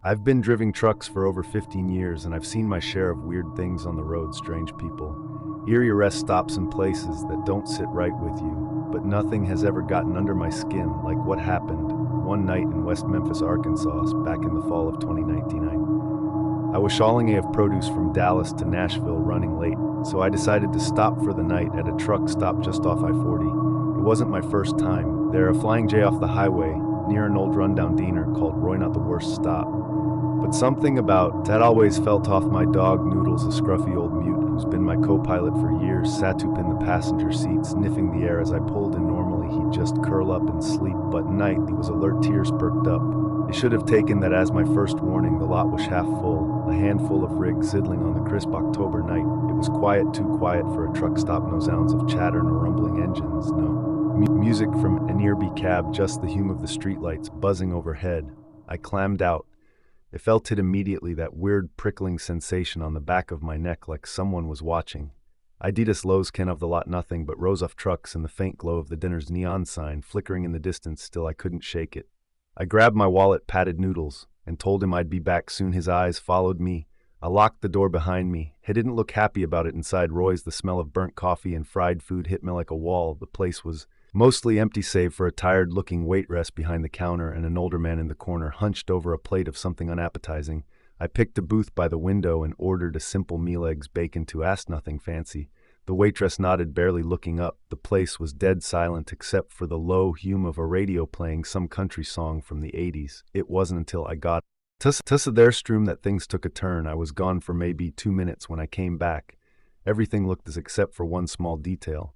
I've been driving trucks for over 15 years and I've seen my share of weird things on the road, strange people, eerie arrest stops in places that don't sit right with you, but nothing has ever gotten under my skin like what happened one night in West Memphis, Arkansas, back in the fall of 2019. I was hauling of produce from Dallas to Nashville running late, so I decided to stop for the night at a truck stop just off I-40. It wasn't my first time. They're a flying J off the highway near an old rundown diner called Roy Not the Worst Stop. But something about that always felt off. My dog Noodles, a scruffy old mute who's been my co-pilot for years, sat up in the passenger seat sniffing the air as I pulled in. Normally he'd just curl up and sleep, but tonight he was alert, tears perked up. I should have taken that as my first warning. The lot was half full, a handful of rigs sidling on the crisp October night. It was quiet, too quiet for a truck stop. No sounds of chatter nor rumbling engines, no music from an eerie cab, just the hum of the streetlights buzzing overhead. I clammed out. It felt it immediately, that weird prickling sensation on the back of my neck, like someone was watching. I Adidas lows can of the lot, nothing but rows of trucks and the faint glow of the dinner's neon sign flickering in the distance. Still I couldn't shake it. I grabbed my wallet, patted Noodles, and told him I'd be back soon. His eyes followed me. I locked the door behind me. He didn't look happy about it. Inside Roy's, the smell of burnt coffee and fried food hit me like a wall. The place was mostly empty save for a tired-looking waitress behind the counter and an older man in the corner hunched over a plate of something unappetizing. I picked a booth by the window and ordered a simple meal, eggs, bacon, to ask nothing fancy. The waitress nodded, barely looking up. The place was dead silent except for the low hum of a radio playing some country song from the 80s. It wasn't until I got to their room that things took a turn. I was gone for maybe 2 minutes. When I came back, everything looked as except for one small detail.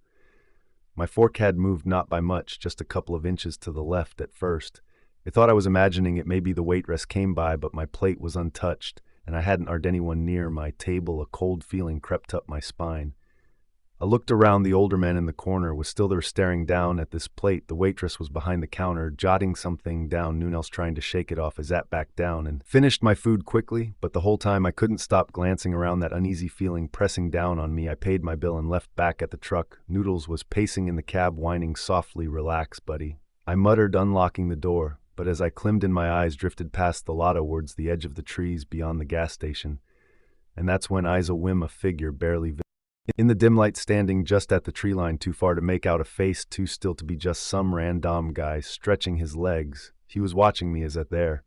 My fork had moved, not by much, just a couple of inches to the left at first. I thought I was imagining it. Maybe the waitress came by, but my plate was untouched, and I hadn't heard anyone near my table. A cold feeling crept up my spine. I looked around. The older man in the corner was still there, staring down at this plate. The waitress was behind the counter, jotting something down. Noodles trying to shake it off. I sat back down and finished my food quickly, but the whole time I couldn't stop glancing around, that uneasy feeling pressing down on me. I paid my bill and left back at the truck. Noodles was pacing in the cab, whining softly. Relax, buddy, I muttered, unlocking the door. But as I climbed in, my eyes drifted past the lot towards the edge of the trees beyond the gas station. And that's when I saw a figure barely visible in the dim light, standing just at the tree line, too far to make out a face, too still to be just some random guy stretching his legs. He was watching me as at there.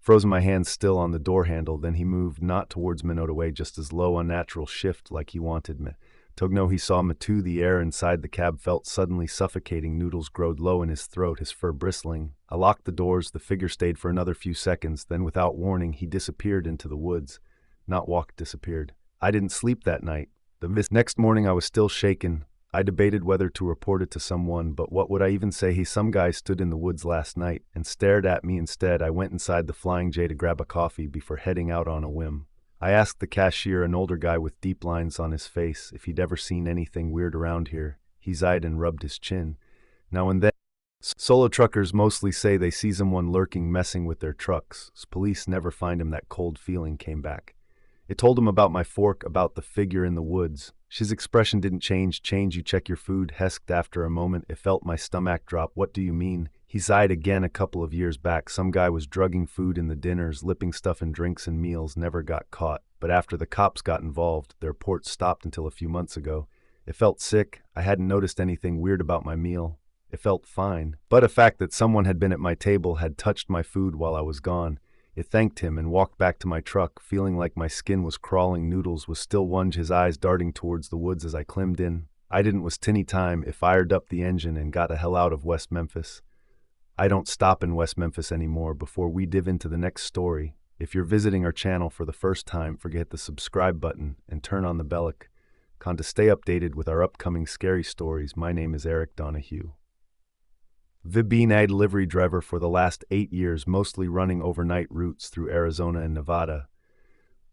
Frozen, my hands still on the door handle. Then he moved, not towards me, not away, just as low, unnatural shift, like he wanted me. Togno, he saw me too. The air inside the cab felt suddenly suffocating. Noodles growled low in his throat, his fur bristling. I locked the doors. The figure stayed for another few seconds. Then, without warning, he disappeared into the woods. Not walked, disappeared. I didn't sleep that night. The next morning I was still shaken. I debated whether to report it to someone, but what would I even say? Some guy stood in the woods last night and stared at me. Instead, I went inside the Flying J to grab a coffee before heading out on a whim. I asked the cashier, an older guy with deep lines on his face, if he'd ever seen anything weird around here. He sighed and rubbed his chin. Now and then, solo truckers mostly say they see someone lurking, messing with their trucks. Police never find him. That cold feeling came back. It told him about my fork, about the figure in the woods. His expression didn't change. You check your food, hesked after a moment. It felt my stomach drop. What do you mean? He sighed again. A couple of years back, some guy was drugging food in the dinners, lipping stuff in drinks and meals, never got caught. But after the cops got involved, their report stopped until a few months ago. It felt sick. I hadn't noticed anything weird about my meal. It felt fine. But a fact that someone had been at my table, had touched my food while I was gone. It thanked him and walked back to my truck, feeling like my skin was crawling. Noodles was still wunged, his eyes darting towards the woods as I climbed in. I didn't was tinny time. It fired up the engine and got the hell out of West Memphis. I don't stop in West Memphis anymore. Before we dive into the next story, if you're visiting our channel for the first time, forget the subscribe button and turn on the bell icon to stay updated with our upcoming scary stories. My name is Eric Donahue. I've been a delivery driver for the last 8 years, mostly running overnight routes through Arizona and Nevada.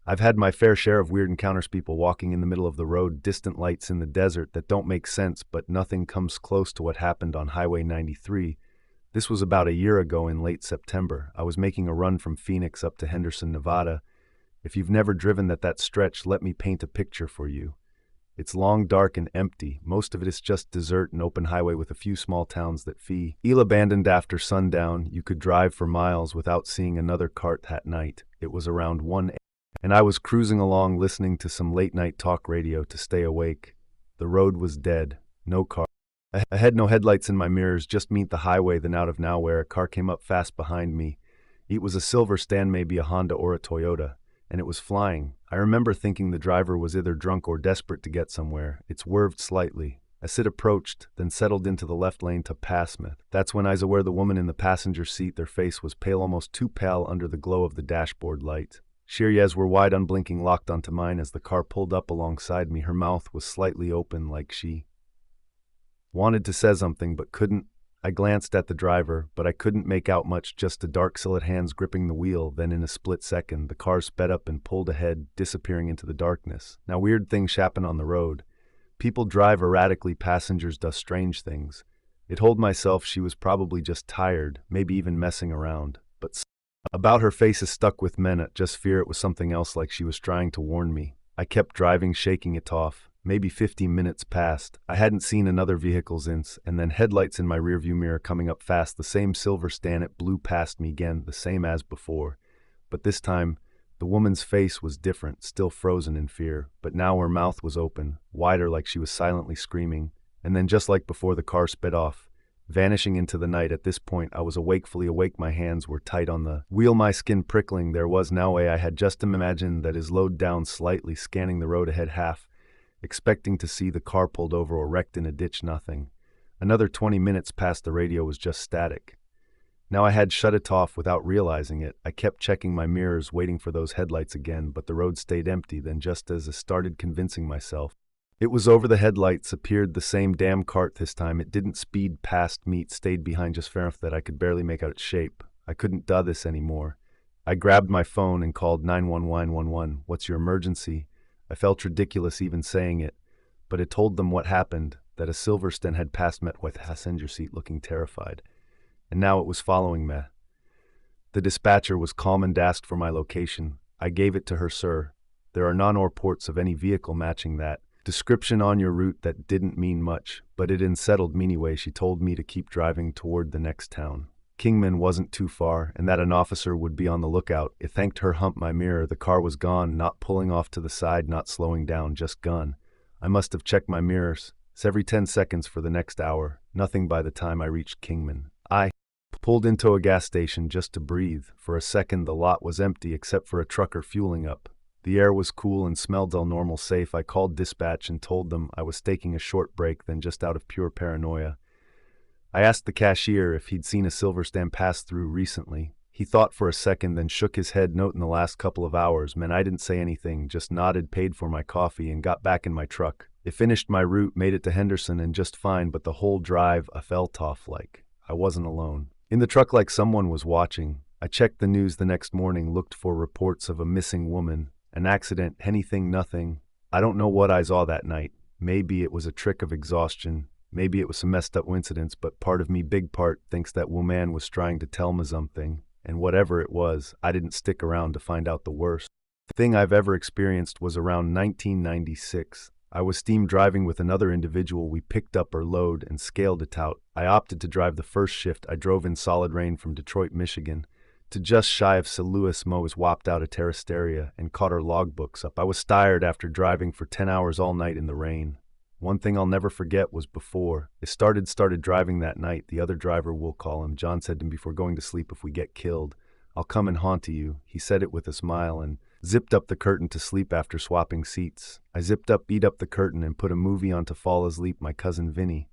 I've had my fair share of weird encounters, people walking in the middle of the road, distant lights in the desert that don't make sense, but nothing comes close to what happened on Highway 93. This was about a year ago in late September. I was making a run from Phoenix up to Henderson, Nevada. If you've never driven that stretch, let me paint a picture for you. It's long, dark, and empty. Most of it is just desert and open highway with a few small towns that feel abandoned after sundown. You could drive for miles without seeing another cart that night. It was around 1 a.m. and I was cruising along listening to some late-night talk radio to stay awake. The road was dead. No car. Ahead, no headlights in my mirrors, just meet the highway, then out of nowhere, a car came up fast behind me. It was a silver stand, maybe a Honda or a Toyota, and it was flying. I remember thinking the driver was either drunk or desperate to get somewhere. It swerved slightly. As it approached, then settled into the left lane to pass me. That's when I was aware the woman in the passenger seat, their face was pale, almost too pale under the glow of the dashboard light. Sheer eyes were wide, unblinking, locked onto mine as the car pulled up alongside me. Her mouth was slightly open, like she wanted to say something but couldn't. I glanced at the driver, but I couldn't make out much, just a dark silhouette, hands gripping the wheel. Then in a split second, the car sped up and pulled ahead, disappearing into the darkness. Now weird things happen on the road. People drive erratically, passengers do strange things. It told myself she was probably just tired, maybe even messing around. But about her face is stuck with men. I just fear it was something else, like she was trying to warn me. I kept driving, shaking it off. Maybe 15 minutes passed. I hadn't seen another vehicle since, and then headlights in my rearview mirror coming up fast. The same silver stand, it blew past me again, the same as before. But this time, the woman's face was different, still frozen in fear. But now her mouth was open, wider, like she was silently screaming. And then just like before, the car sped off, vanishing into the night. At this point, I was awake, fully awake. My hands were tight on the wheel, my skin prickling. There was no way I had just imagined that is slowed down slightly, scanning the road ahead, half expecting to see the car pulled over or wrecked in a ditch. Nothing. Another 20 minutes passed. The radio was just static. Now I had shut it off without realizing it. I kept checking my mirrors, waiting for those headlights again, but the road stayed empty. Then, just as I started convincing myself it was over, the headlights appeared, the same damn cart this time. It didn't speed past me, it stayed behind just far enough that I could barely make out its shape. I couldn't do this anymore. I grabbed my phone and called 911. What's your emergency? I felt ridiculous even saying it, but it told them what happened, that a silver stand had passed me with passenger seat, looking terrified. And now it was following me. The dispatcher was calm and asked for my location. I gave it to her. Sir, there are no reports of any vehicle matching that description on your route. That didn't mean much, but it unsettled me anyway. She told me to keep driving toward the next town. Kingman wasn't too far, and that an officer would be on the lookout. It thanked her. Humped my mirror. The car was gone, not pulling off to the side, not slowing down, just gone. I must have checked my mirrors. It's every 10 seconds for the next hour. Nothing by the time I reached Kingman. I pulled into a gas station just to breathe. For a second, the lot was empty except for a trucker fueling up. The air was cool and smelled all normal, safe. I called dispatch and told them I was taking a short break, then just out of pure paranoia, I asked the cashier if he'd seen a silver stand pass through recently. He thought for a second, then shook his head. Note in the last couple of hours. Man, I didn't say anything, just nodded, paid for my coffee, and got back in my truck. I finished my route, made it to Henderson, and just fine, but the whole drive I felt off, like I wasn't alone in the truck, like someone was watching. I checked the news the next morning, looked for reports of a missing woman, an accident, anything, nothing. I don't know what I saw that night. Maybe it was a trick of exhaustion. Maybe it was some messed up coincidence, but part of me, big part, thinks that woman was trying to tell me something, and whatever it was, I didn't stick around to find out. The worst thing I've ever experienced was around 1996. I was steam driving with another individual. We picked up our load and scaled it out. I opted to drive the first shift. I drove in solid rain from Detroit, Michigan, to just shy of St. Louis, Mo. Whopped out a terrasteria and caught our logbooks up. I was tired after driving for 10 hours all night in the rain. One thing I'll never forget was before I started driving that night, the other driver, we'll call him John, said to me before going to sleep, if we get killed, I'll come and haunt you. He said it with a smile and zipped up the curtain to sleep after swapping seats. I beat up the curtain and put a movie on to fall asleep. My cousin Vinny.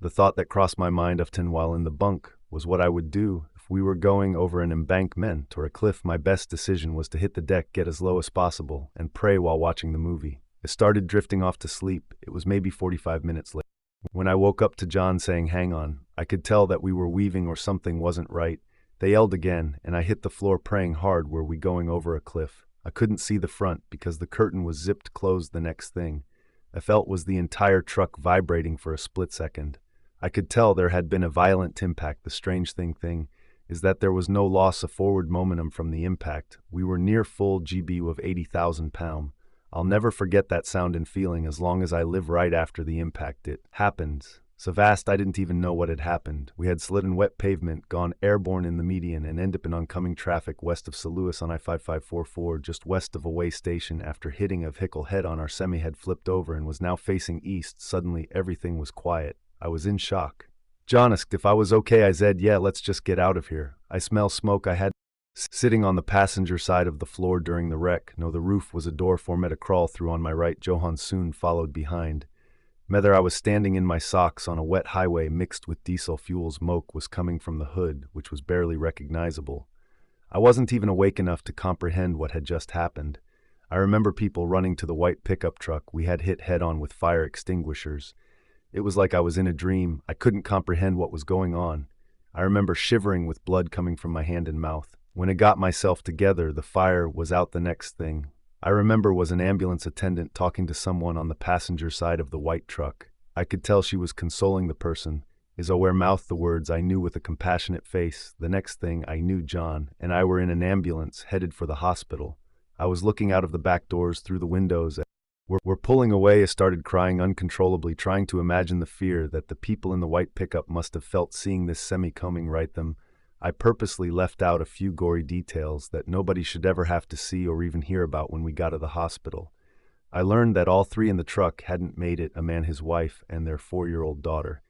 The thought that crossed my mind often while in the bunk was what I would do if we were going over an embankment or a cliff. My best decision was to hit the deck, get as low as possible, and pray while watching the movie. I started drifting off to sleep. It was maybe 45 minutes later when I woke up to John saying, hang on. I could tell that we were weaving or something wasn't right. They yelled again, and I hit the floor praying hard. Were we going over a cliff? I couldn't see the front because the curtain was zipped closed. The next thing I felt was the entire truck vibrating for a split second. I could tell there had been a violent impact. The strange thing is that there was no loss of forward momentum from the impact. We were near full GB of 80,000 pounds. I'll never forget that sound and feeling as long as I live right after the impact. It happened. So vast I didn't even know what had happened. We had slid in wet pavement, gone airborne in the median, and ended up in oncoming traffic west of St. Louis on I-5544, just west of a way station. After hitting a vehicle head on, our semi had flipped over and was now facing east. Suddenly, everything was quiet. I was in shock. John asked if I was okay. I said, yeah, let's just get out of here. I smell smoke. I had sitting on the passenger side of the floor during the wreck. No, the roof was a door for me to crawl through on my right. Johan soon followed behind. Whether I was standing in my socks on a wet highway mixed with diesel fuel. Smoke was coming from the hood, which was barely recognizable. I wasn't even awake enough to comprehend what had just happened. I remember people running to the white pickup truck we had hit head-on with fire extinguishers. It was like I was in a dream. I couldn't comprehend what was going on. I remember shivering with blood coming from my hand and mouth. When I got myself together, the fire was out. The next thing I remember was an ambulance attendant talking to someone on the passenger side of the white truck. I could tell she was consoling the person. As I mouthed the words I knew with a compassionate face. The next thing I knew, John and I were in an ambulance headed for the hospital. I was looking out of the back doors through the windows. We're pulling away. I started crying uncontrollably, trying to imagine the fear that the people in the white pickup must have felt seeing this semi coming right them. I purposely left out a few gory details that nobody should ever have to see or even hear about when we got to the hospital. I learned that all three in the truck hadn't made it, a man, his wife, and their 4-year-old daughter.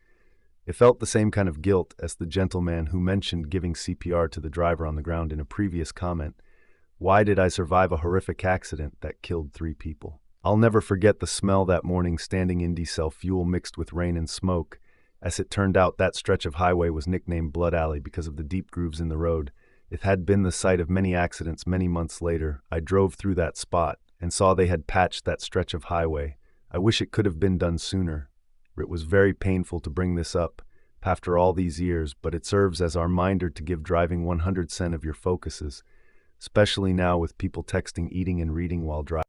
It felt the same kind of guilt as the gentleman who mentioned giving CPR to the driver on the ground in a previous comment. Why did I survive a horrific accident that killed 3 people? I'll never forget the smell that morning standing in diesel fuel mixed with rain and smoke. As it turned out, that stretch of highway was nicknamed Blood Alley because of the deep grooves in the road. It had been the site of many accidents. Many months later, I drove through that spot and saw they had patched that stretch of highway. I wish it could have been done sooner. It was very painful to bring this up after all these years, but it serves as our reminder to give driving 100% of your focuses, especially now with people texting, eating, and reading while driving.